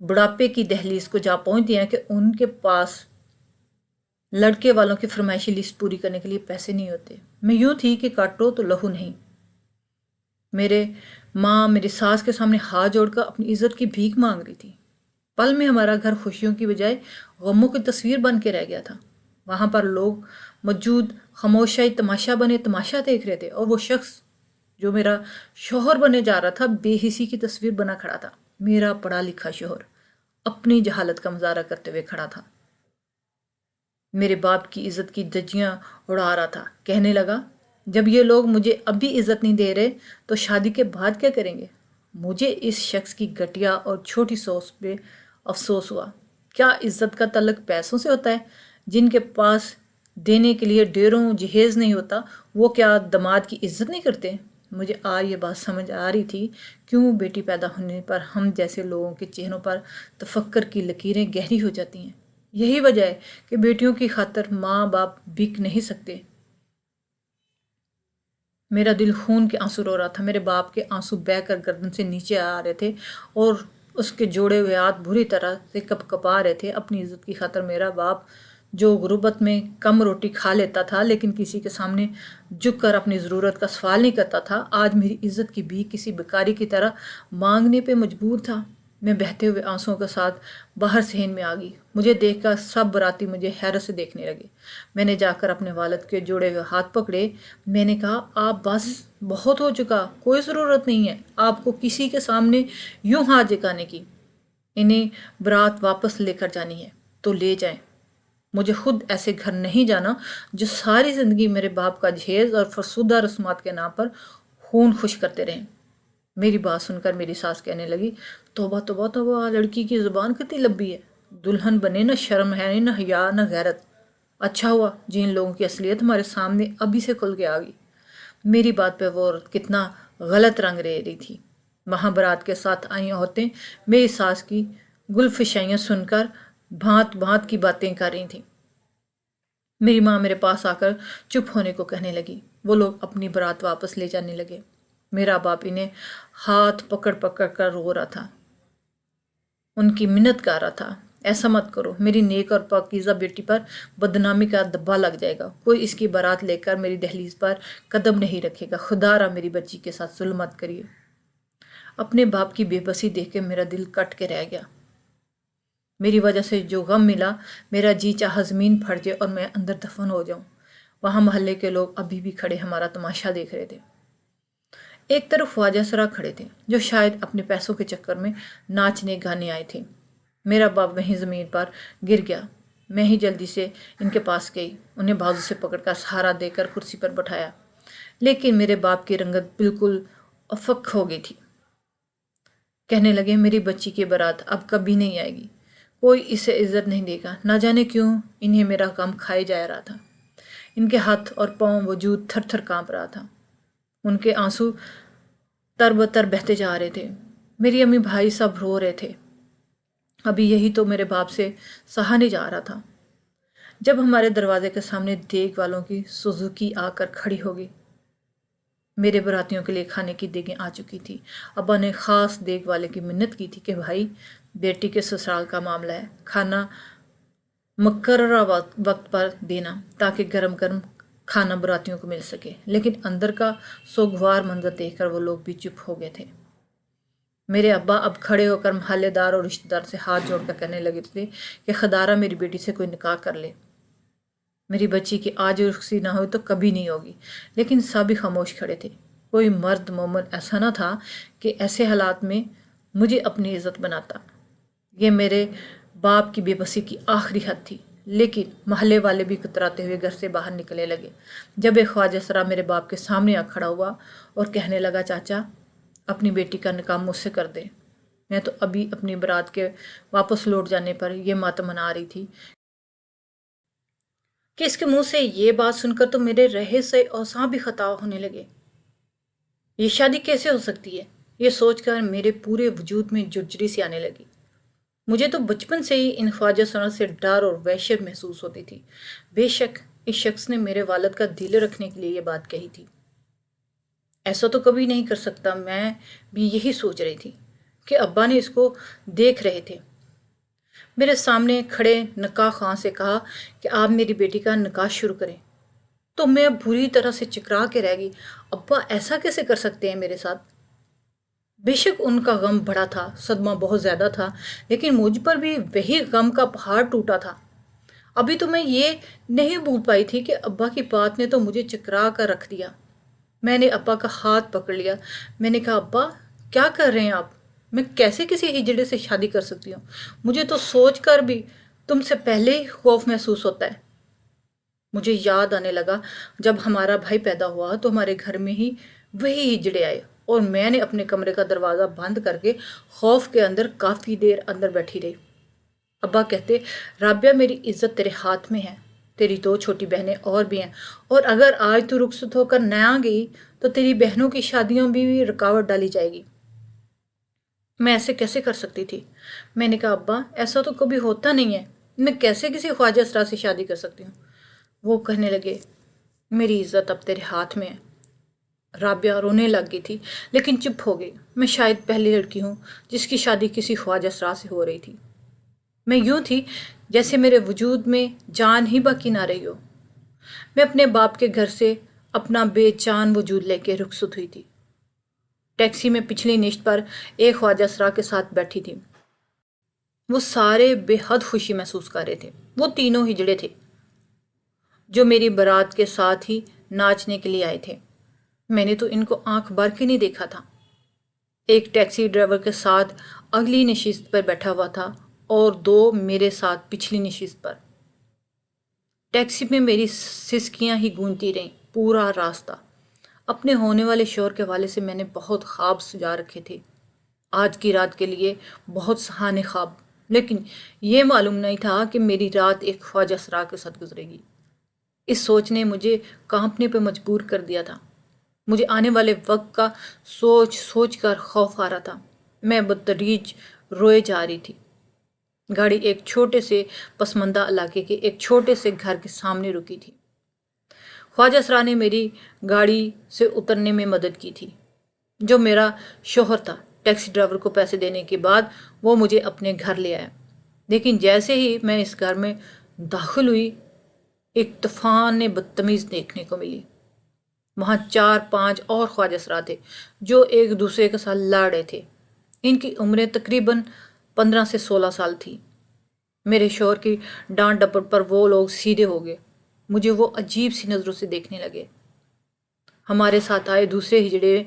بڑھاپے کی دہلیز کو جا پہنچ دیا کہ ان کے پاس لڑکے والوں کی فرمائشی لسٹ پوری کرنے کے لیے پیسے نہیں ہوتے۔ میں یوں تھی کہ کاٹو تو لہو نہیں۔ میرے ماں میری ساس کے سامنے ہاتھ جوڑ کر اپنی عزت کی بھیک مانگ رہی تھی۔ پل میں ہمارا گھر خوشیوں کی بجائے غموں کی تصویر بن کے رہ گیا تھا۔ وہاں پر لوگ موجود خاموشی تماشا بنے تماشا دیکھ رہے تھے، اور وہ شخص جو میرا شوہر بنے جا رہا تھا بے حسی کی تصویر بنا کھڑا تھا۔ میرا پڑھا لکھا شوہر اپنی جہالت کا مظاہرہ کرتے ہوئے کھڑا تھا، میرے باپ کی عزت کی دھجیاں اڑا رہا تھا۔ کہنے لگا، جب یہ لوگ مجھے اب بھی عزت نہیں دے رہے تو شادی کے بعد کیا کریں گے؟ مجھے اس شخص کی گھٹیا اور چھوٹی سوچ پہ افسوس ہوا۔ کیا عزت کا تعلق پیسوں سے ہوتا ہے؟ جن کے پاس دینے کے لیے ڈیروں جہیز نہیں ہوتا، وہ کیا داماد کی عزت نہیں کرتے؟ مجھے آج یہ بات سمجھ آ رہی تھی کیوں بیٹی پیدا ہونے پر ہم جیسے لوگوں کے چہروں پر تفکر کی لکیریں گہری ہو جاتی ہیں۔ یہی وجہ ہے کہ بیٹیوں کی خاطر ماں باپ بک نہیں سکتے۔ میرا دل خون کے آنسو رو رہا تھا۔ میرے باپ کے آنسو بہہ کر گردن سے نیچے آ رہے تھے اور اس کے جوڑے ہوئے ہاتھ بری طرح سے کپ کپا رہے تھے۔ اپنی عزت کی خاطر میرا باپ جو غربت میں کم روٹی کھا لیتا تھا لیکن کسی کے سامنے جھک کر اپنی ضرورت کا سوال نہیں کرتا تھا، آج میری عزت کی بھی کسی بیکاری کی طرح مانگنے پہ مجبور تھا۔ میں بہتے ہوئے آنسوؤں کے ساتھ باہر صحن میں آ گئی۔ مجھے دیکھ کر سب باراتی مجھے حیرت سے دیکھنے لگے۔ میں نے جا کر اپنے والد کے جوڑے ہوئے ہاتھ پکڑے۔ میں نے کہا، آپ بس بہت ہو چکا، کوئی ضرورت نہیں ہے آپ کو کسی کے سامنے یوں ہاتھ جھکانے کی۔ انہیں برات واپس لے کر جانی ہے تو لے جائیں، مجھے خود ایسے گھر نہیں جانا جو ساری زندگی میرے باپ کا جہیز اور فرسودہ رسومات کے نام پر خون خوش کرتے رہیں۔ میری بات سن کر میری ساس کہنے لگی، توبہ توبہ توبہ، لڑکی کی زبان کتنی لمبی ہے، دلہن بنے نہ شرم ہے نہ حیا نہ غیرت۔ اچھا ہوا جن لوگوں کی اصلیت ہمارے سامنے ابھی سے کھل کے آ گئی۔ میری بات پہ وہ عورت کتنا غلط رنگ رے رہی تھی۔ وہاں برات کے ساتھ آئی عورتیں میری ساس کی گلفشائیاں سن کر بھانت بھانت کی باتیں کر رہی تھیں۔ میری ماں میرے پاس آ کر چپ ہونے کو کہنے لگی۔ وہ لوگ اپنی برات واپس لے جانے لگے۔ میرا باپ انہیں ہاتھ پکڑ پکڑ کر رو رہا تھا، ان کی منت کر رہا تھا، ایسا مت کرو، میری نیک اور پاکیزہ بیٹی پر بدنامی کا دبا لگ جائے گا، کوئی اس کی بارات لے کر میری دہلیز پر قدم نہیں رکھے گا، خدا را میری بچی کے ساتھ ظلم مت کریے۔ اپنے باپ کی بے بسی دیکھ کے میرا دل کٹ کے رہ گیا۔ میری وجہ سے جو غم ملا، میرا جی چاہا زمین پھٹ جائے اور میں اندر دفن ہو جاؤں۔ وہاں محلے کے لوگ ابھی بھی کھڑے ہمارا تماشا دیکھ رہے تھے۔ ایک طرف خواجہ سرا کھڑے تھے جو شاید اپنے پیسوں کے چکر میں ناچنے گانے آئے تھے۔ میرا باپ وہیں زمین پر گر گیا۔ میں ہی جلدی سے ان کے پاس گئی، انہیں بازو سے پکڑ کر سہارا دے کر کرسی پر بٹھایا، لیکن میرے باپ کی رنگت بالکل افق ہو گئی تھی۔ کہنے لگے، میری بچی کی بارات اب کبھی نہیں آئے گی، کوئی اسے عزت نہیں دے گا۔ نہ جانے کیوں انہیں میرا غم کھائے جا رہا تھا۔ ان کے ہاتھ اور پاؤں وجود تھر تھر کانپ رہا تھا، ان کے آنسو تر بتر بہتے جا رہے تھے۔ میری امی بھائی سب رو رہے تھے۔ ابھی یہی تو میرے باپ سے سہا نہیں جا رہا تھا۔ جب ہمارے دروازے کے سامنے دیگ والوں کی سوزوکی آ کر کھڑی ہوگی، میرے براتیوں کے لیے کھانے کی دیگیں آ چکی تھی۔ ابا نے خاص دیگ والے کی منت کی تھی کہ بھائی، بیٹی کے سسرال کا معاملہ ہے، کھانا مقررہ وقت پر دینا تاکہ گرم گرم کھانا براتیوں کو مل سکے۔ لیکن اندر کا سوگوار منظر دیکھ کر وہ لوگ بھی چپ ہو گئے تھے۔ میرے ابا اب کھڑے ہو کر محلے دار اور رشتہ دار سے ہاتھ جوڑ کر کہنے لگے تھے کہ خدارہ میری بیٹی سے کوئی نکاح کر لے، میری بچی کی آج رخصتی نہ ہوئی تو کبھی نہیں ہوگی۔ لیکن سبھی خاموش کھڑے تھے۔ کوئی مرد مومن ایسا نہ تھا کہ ایسے حالات میں مجھے اپنی عزت بناتا۔ یہ میرے باپ کی بے بسی کی آخری حد تھی۔ لیکن محلے والے بھی کتراتے ہوئے گھر سے باہر نکلنے لگے جب ایک خواجہ سرا میرے باپ کے سامنے آ کھڑا ہوا اور کہنے لگا، چاچا، اپنی بیٹی کا نکاح مجھ سے کر دے۔ میں تو ابھی اپنی برات کے واپس لوٹ جانے پر یہ ماتم منا رہی تھی کہ اس کے منہ سے یہ بات سن کر تو میرے رہے سے اوساں بھی خطا ہونے لگے۔ یہ شادی کیسے ہو سکتی ہے؟ یہ سوچ کر میرے پورے وجود میں جرجری سی آنے لگی۔ مجھے تو بچپن سے ہی ان خواجہ سرا سے ڈر اور وحشت محسوس ہوتی تھی۔ بے شک اس شخص نے میرے والد کا دل رکھنے کے لیے یہ بات کہی تھی۔ ایسا تو کبھی نہیں کر سکتا۔ میں بھی یہی سوچ رہی تھی کہ ابا نے اس کو دیکھ رہے تھے۔ میرے سامنے کھڑے نکاح خاں سے کہا کہ آپ میری بیٹی کا نکاح شروع کریں، تو میں بری طرح سے چکرا کے رہ گئی۔ ابا ایسا کیسے کر سکتے ہیں میرے ساتھ؟ بے شک ان کا غم بڑا تھا، صدمہ بہت زیادہ تھا، لیکن مجھ پر بھی وہی غم کا پہاڑ ٹوٹا تھا۔ ابھی تو میں یہ نہیں بھول پائی تھی کہ ابا کی بات نے تو مجھے چکرا کر رکھ دیا۔ میں نے ابا کا ہاتھ پکڑ لیا۔ میں نے کہا ابا کیا کر رہے ہیں آپ؟ میں کیسے کسی ہجڑے سے شادی کر سکتی ہوں؟ مجھے تو سوچ کر بھی تم سے پہلے ہی خوف محسوس ہوتا ہے۔ مجھے یاد آنے لگا جب ہمارا بھائی پیدا ہوا تو ہمارے گھر میں ہی وہی ہجڑے آئے اور میں نے اپنے کمرے کا دروازہ بند کر کے خوف کے اندر کافی دیر اندر بیٹھی رہی۔ ابا کہتے رابعہ میری عزت تیرے ہاتھ میں ہے، تیری 2 چھوٹی بہنیں اور بھی ہیں، اور اگر آج تو رخصت ہو کر نہ گئی تو تیری بہنوں کی شادیوں میں بھی رکاوٹ ڈالی جائے گی۔ میں ایسے کیسے کر سکتی تھی؟ میں نے کہا ابا ایسا تو کبھی ہوتا نہیں ہے، میں کیسے کسی خواجہ اسرا سے شادی کر سکتی ہوں؟ وہ کہنے لگے میری عزت اب تیرے ہاتھ میں ہے۔ رابعہ رونے لگ گئی تھی لیکن چپ ہو گئی۔ میں شاید پہلی لڑکی ہوں جس کی شادی کسی خواجہ اسرا سے ہو رہی تھی۔ میں یوں تھی جیسے میرے وجود میں جان ہی باقی نہ رہی ہو۔ میں اپنے باپ کے گھر سے اپنا بے جان وجود لے کے رخصت ہوئی تھی۔ ٹیکسی میں پچھلی نشت پر ایک خواجہ اسرا کے ساتھ بیٹھی تھی۔ وہ سارے بے حد خوشی محسوس کر رہے تھے۔ وہ تینوں ہجڑے تھے جو میری بارات کے ساتھ ہی ناچنے کے لیے آئے تھے۔ میں نے تو ان کو آنکھ بھر کے نہیں دیکھا تھا۔ ایک ٹیکسی ڈرائیور کے ساتھ اگلی نشست پر بیٹھا ہوا تھا اور 2 میرے ساتھ پچھلی نشست پر۔ ٹیکسی میں میری سسکیاں ہی گونجتی رہیں پورا راستہ۔ اپنے ہونے والے شوہر کے حوالے سے میں نے بہت خواب سجا رکھے تھے، آج کی رات کے لیے بہت سہانے خواب، لیکن یہ معلوم نہیں تھا کہ میری رات ایک خواجہ اسرا کے ساتھ گزرے گی۔ اس سوچ نے مجھے کانپنے پہ مجبور کر دیا تھا۔ مجھے آنے والے وقت کا سوچ سوچ کر خوف آ رہا تھا۔ میں بتدریج روئے جا رہی تھی۔ گاڑی ایک چھوٹے سے پسماندہ علاقے کے ایک چھوٹے سے گھر کے سامنے رکی تھی۔ خواجہ اسرا نے میری گاڑی سے اترنے میں مدد کی تھی۔ جو میرا شوہر تھا، ٹیکسی ڈرائیور کو پیسے دینے کے بعد وہ مجھے اپنے گھر لے آیا، لیکن جیسے ہی میں اس گھر میں داخل ہوئی ایک طوفان بدتمیز دیکھنے کو ملی۔ وہاں 4-5 اور خواجہ اسرا تھے جو ایک دوسرے کے ساتھ لڑ رہے تھے۔ ان کی عمریں تقریباً 15 سے 16 سال تھی۔ میرے شوہر کی ڈانٹ ڈپٹ پر وہ لوگ سیدھے ہو گئے، مجھے وہ عجیب سی نظروں سے دیکھنے لگے۔ ہمارے ساتھ آئے دوسرے ہجڑے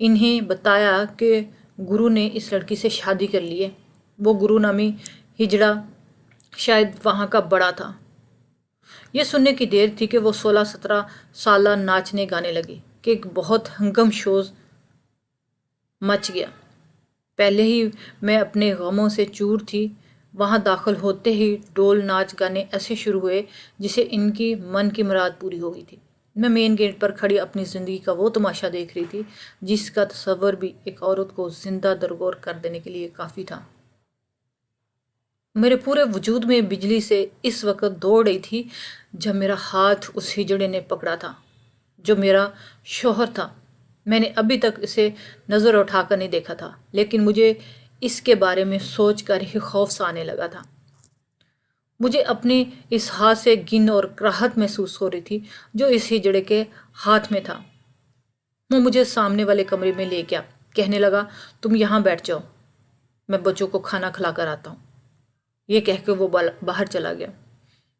انہیں بتایا کہ گرو نے اس لڑکی سے شادی کر لی ہے۔ وہ گرو نامی ہجڑا شاید وہاں کا بڑا تھا۔ یہ سننے کی دیر تھی کہ وہ 16-17 سالہ ناچنے گانے لگے کہ ایک بہت ہنگم شوز مچ گیا۔ پہلے ہی میں اپنے غموں سے چور تھی، وہاں داخل ہوتے ہی ڈول ناچ گانے ایسے شروع ہوئے جسے ان کی من کی مراد پوری ہو گئی تھی۔ میں مین گیٹ پر کھڑی اپنی زندگی کا وہ تماشا دیکھ رہی تھی جس کا تصور بھی ایک عورت کو زندہ درگور کر دینے کے لیے کافی تھا۔ میرے پورے وجود میں بجلی سے اس وقت دوڑ رہی تھی جب میرا ہاتھ اس ہجڑے نے پکڑا تھا جو میرا شوہر تھا۔ میں نے ابھی تک اسے نظر اٹھا کر نہیں دیکھا تھا، لیکن مجھے اس کے بارے میں سوچ کر ہی خوف سا آنے لگا تھا۔ مجھے اپنے اس ہاتھ سے گن اور کراہت محسوس ہو رہی تھی جو اس ہجڑے کے ہاتھ میں تھا۔ وہ مجھے سامنے والے کمرے میں لے گیا، کہنے لگا تم یہاں بیٹھ جاؤ، میں بچوں کو کھانا کھلا کر آتا ہوں۔ یہ کہہ کے وہ باہر چلا گیا۔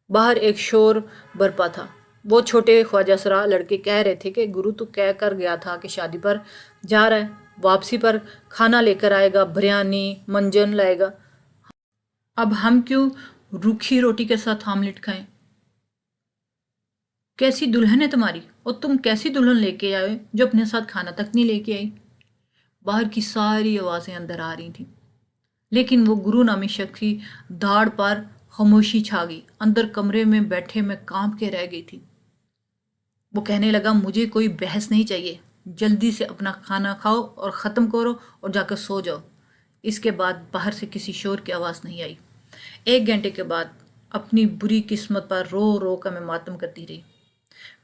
باہر ایک شور برپا تھا۔ وہ چھوٹے خواجہ اسرا لڑکے کہہ رہے تھے کہ گرو تو کہہ کر گیا تھا کہ شادی پر جا رہا ہے، واپسی پر کھانا لے کر آئے گا، بریانی منجن لائے گا، اب ہم کیوں روکھی روٹی کے ساتھ آملیٹ کھائیں؟ کیسی دلہن ہے تمہاری، اور تم کیسی دلہن لے کے آئے جو اپنے ساتھ کھانا تک نہیں لے کے آئی؟ باہر کی ساری آوازیں اندر آ رہی تھیں، لیکن وہ گرو نامی شخص کی دھاڑ پر خاموشی چھا گئی۔ اندر کمرے میں بیٹھے میں کانپ کے رہ گئی تھی۔ وہ کہنے لگا مجھے کوئی بحث نہیں چاہیے، جلدی سے اپنا کھانا کھاؤ اور ختم کرو اور جا کر سو جاؤ۔ اس کے بعد باہر سے کسی شور کی آواز نہیں آئی۔ 1 گھنٹے کے بعد اپنی بری قسمت پر رو رو کر میں ماتم کرتی رہی۔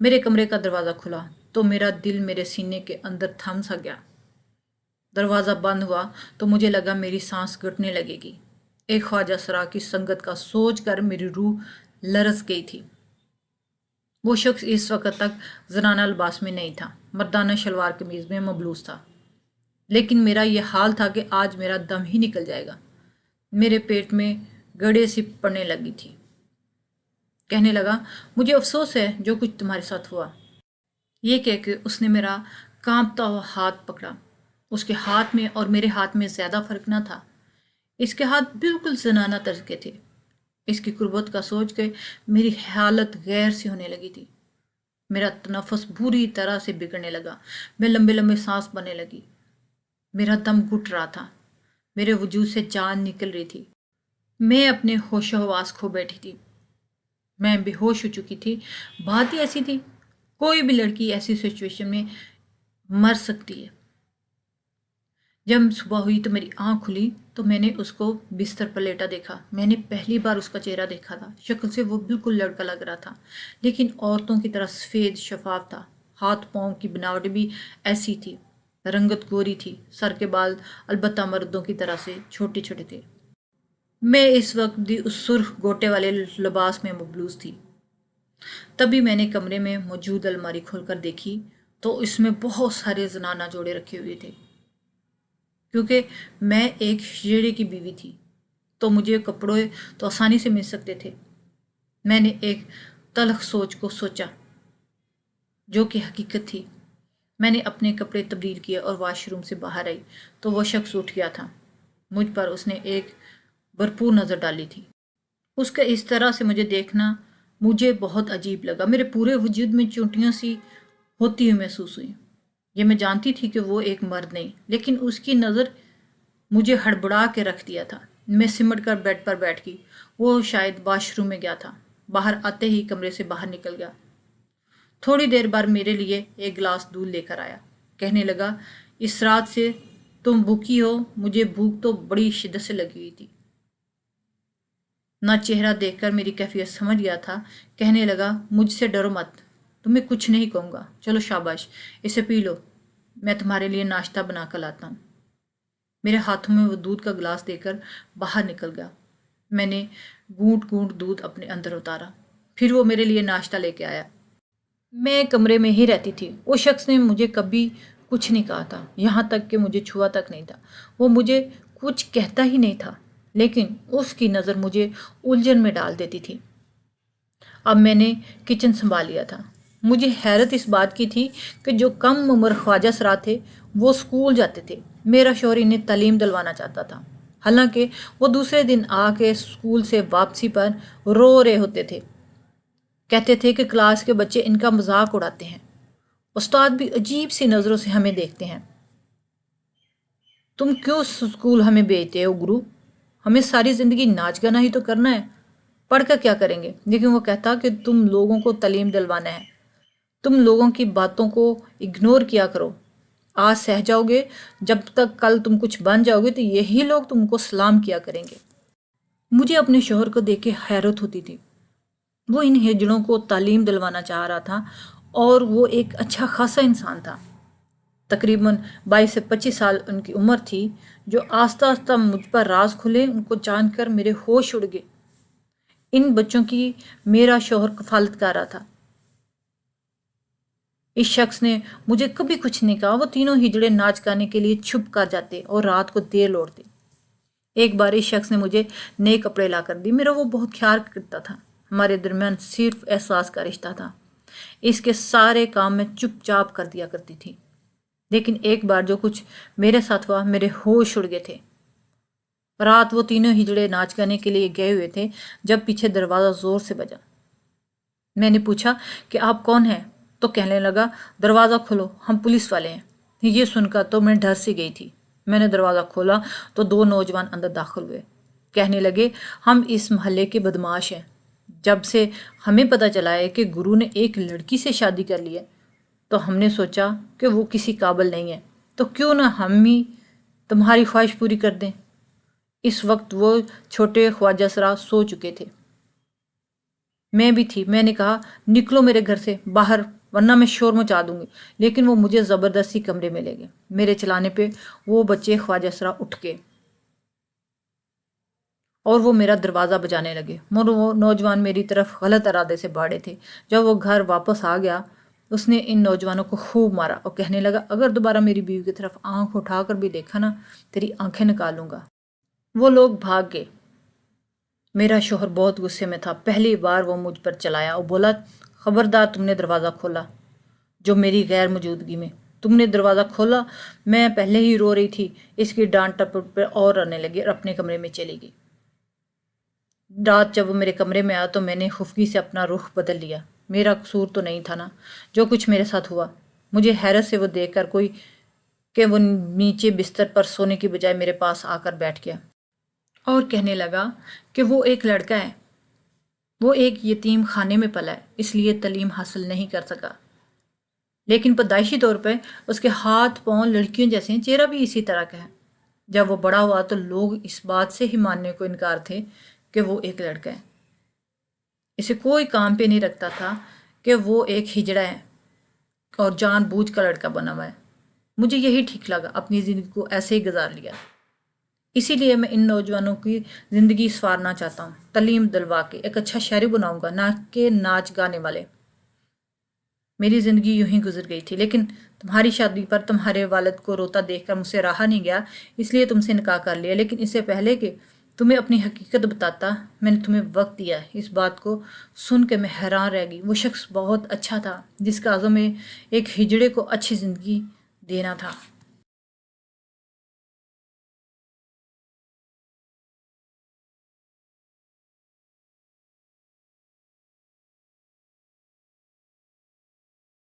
میرے کمرے کا دروازہ کھلا تو میرا دل میرے سینے کے اندر تھم سا گیا۔ دروازہ بند ہوا تو مجھے لگا میری سانس گھٹنے لگے گی۔ ایک خواجہ سرا کی سنگت کا سوچ کر میری روح لرز گئی تھی۔ وہ شخص اس وقت تک زنانہ لباس میں نہیں تھا، مردانہ شلوار قمیض میں ملبوس تھا، لیکن میرا یہ حال تھا کہ آج میرا دم ہی نکل جائے گا۔ میرے پیٹ میں گڑے سی پڑنے لگی تھی۔ کہنے لگا، مجھے افسوس ہے جو کچھ تمہارے ساتھ ہوا۔ یہ کہہ کے اس نے میرا کانپتا ہوا ہاتھ پکڑا۔ اس کے ہاتھ میں اور میرے ہاتھ میں زیادہ فرق نہ تھا۔ اس کے ہاتھ بالکل زنانہ طرز کے تھے۔ اس کی قربت کا سوچ کے میری حالت غیر سی ہونے لگی تھی۔ میرا تنفس بری طرح سے بگڑنے لگا۔ میں لمبے لمبے سانس بننے لگی۔ میرا دم گھٹ رہا تھا۔ میرے وجود سے جان نکل رہی تھی۔ میں اپنے ہوش و حواس کھو بیٹھی تھی۔ میں بے ہوش ہو چکی تھی۔ بات ہی ایسی تھی، کوئی بھی لڑکی ایسی سچویشن میں مر سکتی ہے۔ جب صبح ہوئی تو میری آنکھ کھلی تو میں نے اس کو بستر پر لیٹا دیکھا۔ میں نے پہلی بار اس کا چہرہ دیکھا تھا۔ شکل سے وہ بالکل لڑکا لگ رہا تھا، لیکن عورتوں کی طرح سفید شفاف تھا۔ ہاتھ پاؤں کی بناوٹ بھی ایسی تھی۔ رنگت گوری تھی۔ سر کے بال البتہ مردوں کی طرح سے چھوٹے چھوٹے تھے۔ میں اس وقت بھی اس سرخ گوٹے والے لباس میں ملبوس تھی۔ تبھی میں نے کمرے میں موجود الماری کھول کر دیکھی تو اس میں بہت سارے زنانہ جوڑے رکھے ہوئے تھے۔ کیونکہ میں ایک ہجڑے کی بیوی تھی تو مجھے کپڑے تو آسانی سے مل سکتے تھے۔ میں نے ایک تلخ سوچ کو سوچا جو کہ حقیقت تھی۔ میں نے اپنے کپڑے تبدیل کیے اور واش روم سے باہر آئی تو وہ شخص اٹھ گیا تھا۔ مجھ پر اس نے ایک بھرپور نظر ڈالی تھی۔ اس کا اس طرح سے مجھے دیکھنا مجھے بہت عجیب لگا۔ میرے پورے وجود میں چونٹیاں سی ہوتی ہوئی محسوس ہوئی۔ یہ میں جانتی تھی کہ وہ ایک مرد نہیں، لیکن اس کی نظر مجھے ہڑبڑا کے رکھ دیا تھا۔ میں سمٹ کر بیڈ پر بیٹھ گئی۔ وہ شاید واش روم میں گیا تھا۔ باہر آتے ہی کمرے سے باہر نکل گیا۔ تھوڑی دیر بعد میرے لیے ایک گلاس دودھ لے کر آیا۔ کہنے لگا، اس رات سے تم بھوکی ہو؟ مجھے بھوک تو بڑی شدت سے لگی ہوئی تھی۔ نہ چہرہ دیکھ کر میری کیفیت سمجھ گیا تھا۔ کہنے لگا، مجھ سے ڈرو مت، تمہیں کچھ نہیں کہوں گا، چلو شاباش، اسے پی لو، میں تمہارے لیے ناشتہ بنا کر لاتا ہوں۔ میرے ہاتھوں میں وہ دودھ کا گلاس دے کر باہر نکل گیا۔ میں نے گھونٹ گھونٹ دودھ اپنے اندر اتارا، پھر وہ میرے لیے ناشتہ لے کے آیا۔ میں کمرے میں ہی رہتی تھی۔ وہ شخص نے مجھے کبھی کچھ نہیں کہا تھا، یہاں تک کہ مجھے چھوا تک نہیں تھا۔ وہ مجھے کچھ کہتا ہی نہیں تھا، لیکن اس کی نظر مجھے الجھن میں ڈال دیتی تھی۔ اب میں نے کچن سنبھال لیا تھا۔ مجھے حیرت اس بات کی تھی کہ جو کم عمر خواجہ سرا تھے وہ اسکول جاتے تھے۔ میرا شوہر انہیں تعلیم دلوانا چاہتا تھا، حالانکہ وہ دوسرے دن آ کے اسکول سے واپسی پر رو رہے ہوتے تھے۔ کہتے تھے کہ کلاس کے بچے ان کا مذاق اڑاتے ہیں، استاد بھی عجیب سی نظروں سے ہمیں دیکھتے ہیں۔ تم کیوں اسکول ہمیں بھیجتے ہو گرو؟ ہمیں ساری زندگی ناچ گانا ہی تو کرنا ہے، پڑھ کر کیا کریں گے؟ لیکن وہ کہتا کہ تم لوگوں کو تعلیم دلوانا ہے، تم لوگوں کی باتوں کو اگنور کیا کرو، آج سہ جاؤ گے، جب تک کل تم کچھ بن جاؤ گے تو یہی لوگ تم کو سلام کیا کریں گے۔ مجھے اپنے شوہر کو دیکھ کے حیرت ہوتی تھی۔ وہ ان ہجڑوں کو تعلیم دلوانا چاہ رہا تھا اور وہ ایک اچھا خاصا انسان تھا۔ تقریباً 22 سے 25 سال ان کی عمر تھی۔ جو آہستہ آہستہ مجھ پر راز کھلے ان کو جان کر میرے ہوش اڑ گئے۔ ان بچوں کی میرا شوہر کفالت کر رہا تھا۔ اس شخص نے مجھے کبھی کچھ نہیں کہا۔ وہ تینوں ہجڑے ناچ گانے کے لیے چھپ کر جاتے اور رات کو دیر لوٹتے۔ ایک بار اس شخص نے مجھے نئے کپڑے لا کر دی۔ میرا وہ بہت خیال کرتا تھا۔ ہمارے درمیان صرف احساس کا رشتہ تھا۔ اس کے سارے کام میں چپ چاپ کر دیا کرتی تھی۔ لیکن ایک بار جو کچھ میرے ساتھ ہوا، میرے ہوش اڑ گئے تھے۔ رات وہ تینوں ہجڑے ناچ گانے کے لیے گئے ہوئے تھے جب پیچھے دروازہ زور سے بجا۔ میں نے پوچھا کہ آپ کون ہیں؟ تو کہنے لگا، دروازہ کھولو، ہم پولیس والے ہیں۔ یہ سن کر تو میں ڈر سی گئی تھی۔ میں نے دروازہ کھولا تو 2 نوجوان اندر داخل ہوئے۔ کہنے لگے، ہم اس محلے کے بدماش ہیں۔ جب سے ہمیں پتہ چلا ہے کہ گرو نے ایک لڑکی سے شادی کر لی ہے تو ہم نے سوچا کہ وہ کسی قابل نہیں ہے، تو کیوں نہ ہم ہی تمہاری خواہش پوری کر دیں۔ اس وقت وہ چھوٹے خواجہ سرا سو چکے تھے۔ میں بھی تھی۔ میں نے کہا، نکلو میرے گھر سے باہر ورنہ میں شور مچا دوں گی، لیکن وہ مجھے زبردستی کمرے میں لے گئے۔ میرے چلانے پہ وہ بچے خواجہ سرا اٹھ گئے۔ اور وہ میرا دروازہ بجانے لگے، مگر وہ نوجوان میری طرف غلط ارادے سے بھاڑے تھے۔ جب وہ گھر واپس آ گیا اس نے ان نوجوانوں کو خوب مارا اور کہنے لگا، اگر دوبارہ میری بیوی کی طرف آنکھ اٹھا کر بھی دیکھا نا، تیری آنکھیں نکالوں گا۔ وہ لوگ بھاگ گئے۔ میرا شوہر بہت غصے میں تھا۔ پہلی بار وہ مجھ پر چلایا اور بولا، خبردار تم نے دروازہ کھولا جو میری غیر موجودگی میں، تم نے دروازہ کھولا، میں پہلے ہی رو رہی تھی۔ اس کی ڈانٹ ٹپٹ پہ اور رونے لگی اور اپنے کمرے میں چلی گئی۔ رات جب وہ میرے کمرے میں آیا تو میں نے خفگی سے اپنا رخ بدل لیا۔ میرا قصور تو نہیں تھا نا جو کچھ میرے ساتھ ہوا۔ مجھے حیرت سے وہ دیکھ کر کوئی کہ وہ نیچے بستر پر سونے کی بجائے میرے پاس آ کر بیٹھ گیا اور کہنے لگا کہ وہ ایک لڑکا ہے، وہ ایک یتیم خانے میں پلا ہے، اس لیے تعلیم حاصل نہیں کر سکا، لیکن پیدائشی طور پہ اس کے ہاتھ پاؤں لڑکیوں جیسے ہیں، چہرہ بھی اسی طرح کا ہے۔ جب وہ بڑا ہوا تو لوگ اس بات سے ہی ماننے کو انکار تھے کہ وہ ایک لڑکا ہے۔ اسے کوئی کام پہ نہیں رکھتا تھا کہ وہ ایک ہجڑا ہے اور جان بوجھ کا لڑکا بنا ہوا ہے۔ مجھے یہی ٹھیک لگا، اپنی زندگی کو ایسے ہی گزار لیا۔ اسی لیے میں ان نوجوانوں کی زندگی سنوارنا چاہتا ہوں، تعلیم دلوا کے ایک اچھا شہری بناؤں گا، نہ کہ ناچ گانے والے۔ میری زندگی یوں ہی گزر گئی تھی، لیکن تمہاری شادی پر تمہارے والد کو روتا دیکھ کر مجھ سے رہا نہیں گیا، اس لیے تم سے نکاح کر لیا۔ لیکن اس سے پہلے کہ تمہیں اپنی حقیقت بتاتا، میں نے تمہیں وقت دیا ہے۔ اس بات کو سن کے میں حیران رہ گئی۔ وہ شخص بہت اچھا تھا جس کا عزم ایک ہجڑے کو اچھی زندگی دینا تھا۔